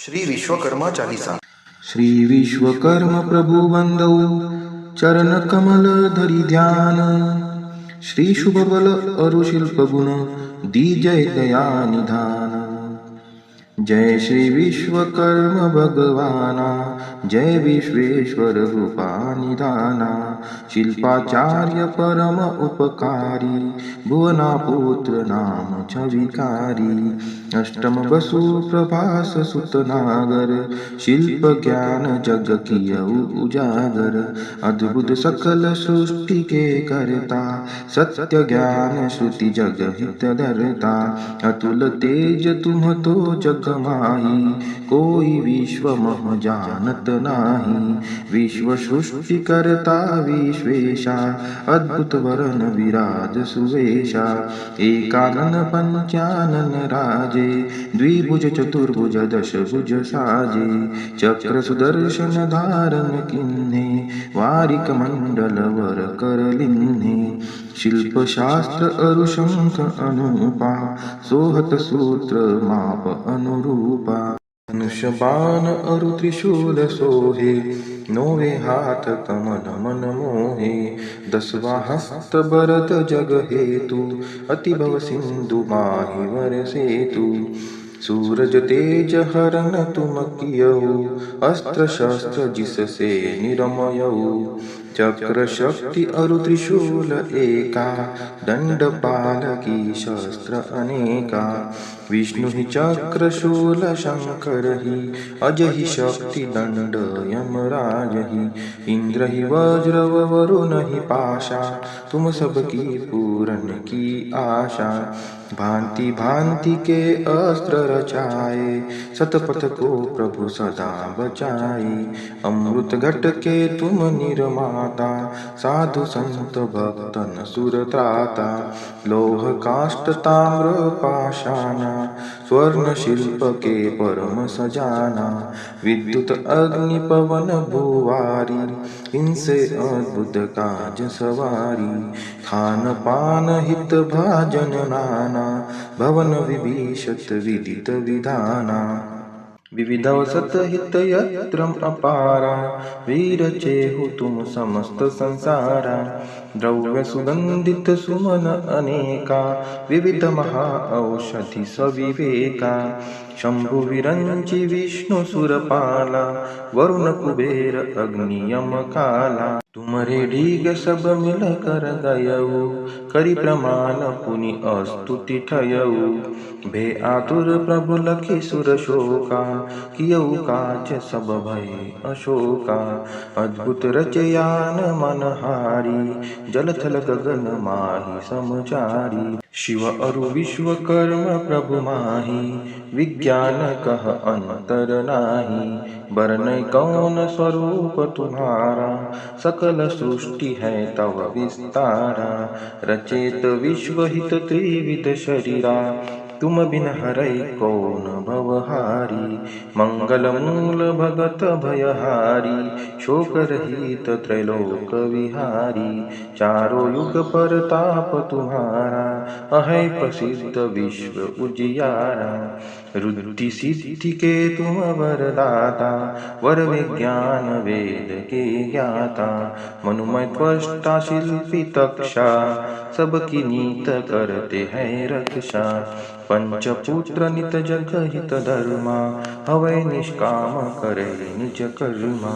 श्री विश्वकर्मा चालीसा। श्री विश्वकर्म प्रभु बंदौ चरण कमल धरी ध्यान। श्री शुभ बल अरु शिल्प गुण दीजय दया निधान। जय श्री विश्वकर्म भगवाना, जय विश्वेश्वर रूपा निधाना। शिल्पाचार्य परम उपकारी, भुवना पुत्र नाम छविकारी। अष्टम बसु प्रभास सुत नागर, शिल्प ज्ञान जग कियउ उजागर। अद्भुत सकल सृष्टि के करता, सत्य ज्ञान श्रुति जग हित धरता। अतुल तेज तुम तो जग माही, कोई विश्व मह जानत नाही। विश्व सृष्टि करता विश्वेशा, अद्भुत वरन विराज सुवेशा। एकानन पंचानन राजे, द्विभुज चतुर्भुज दशभुज साजे। चक्र सुदर्शन धारण किन्हे, वारिक मंडल वर कर लिन्हे। शिल्प शास्त्र अरु शंख अनुपा, सोहत सूत्र माप अनुरूपा। धनुष बाण अरु त्रिशूल सोहे, नोवे हाथ कमल मन मोहे। दसवा हस्त भरत जग हेतु, अति भव सिंधु माहि वर सेतु। सूरज तेज हरन तुम कियहु, अस्त्र शस्त्र जिससे निरमयहु। चक्र शक्ति अरु त्रिशूल एका, दंड पालकी शस्त्र अनेका। विष्णु ही चक्र शूल शंकर ही, अज ही शक्ति दंड यमराज ही। इंद्र ही वज्र वरुण ही पाशा, तुम सबकी पूरन की आशा। भांति भांति के अस्त्र रचाए, सतपथ को प्रभु सदा बचाए। अमृत घट के तुम निर्माता, साधु संत भक्तन सुर त्राता। लोह काष्ठ ताम्र पाषाणा, स्वर्ण शिल्प के परम सजाना। विद्युत अग्नि पवन भुवारी, इनसे अद्भुत काज सवारी। खान पान हित भाजन नाना, भवन विभीषत विदित विधाना। विविध औसत हित यत्रम अपारा, वीर चेहु तुम समस्त संसारा। द्रव्य सुगंधित सुमन अनेका, विविध महा औषधि सविवेका। शंभु विरंचि विष्णु सुरपाला, वरुण कुबेर अग्नि यम काला। तुमरे ढीग सब मिल कर गयऊ, करि प्रमाण पुनि अस्तुति ठयऊ। भे आतुर प्रभु लखि सुर शोका, कियऊ काज सब भय अशोका। अद्भुत रचयान मनहारी, जल थल गगन माहि समचारी। शिव अरु विश्वकर्म प्रभु माही, विज्ञान कह अंतर नाही। बरनय कौन स्वरूप तुम्हारा, सकल सृष्टि है तव विस्तारा। रचेत विश्व हित त्रिविध शरीरा, तुम बिन हरै कौन भवहारी। मंगल मूल भगत भयहारी, शोक रहित त्रैलोक विहारी। चारों युग परताप तुम्हारा, अहै प्रसिद्ध विश्व उजियारा। रुद्धि सिद्धि के तुम वरदाता, वर विज्ञान वेद के ज्ञाता। मनुमय त्वष्टा शिल्पी तक्षा, सबकी नीत करते हैं रक्षा। पंचपुत्र नित जग हित धर्मा, हवै निष्काम करे निज कर्मा।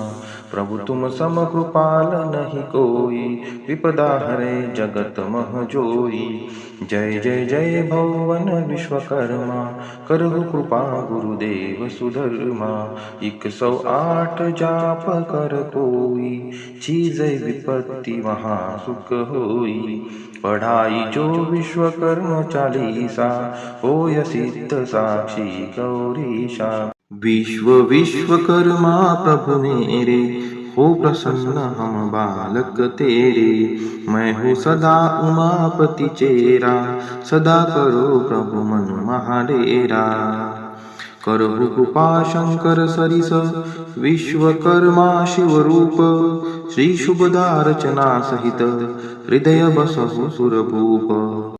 प्रभु तुम सम कृपाल नहीं कोई, विपदा हरे जगत मह जोई। जय जय जय भवन विश्वकर्मा, करहु कृपा गुरुदेव सुधर्मा। 108 जाप कर कोई, चीजय विपत्ति वहाँ सुख होई। पढ़ाई जो विश्वकर्म चालीसा, होय सिद्ध साक्षी गौरीशा। विश्व विश्वकर्मा प्रभु मेरे, हो प्रसन्न हम बालक तेरे। मैं हूँ सदा उमापति चेरा, सदा करो प्रभु मन महाडेरा। करहु कृपा शंकर सरिस, विश्वकर्मा शिव रूप। श्री शुभदा रचना सहित, हृदय बसहु सुरभूप।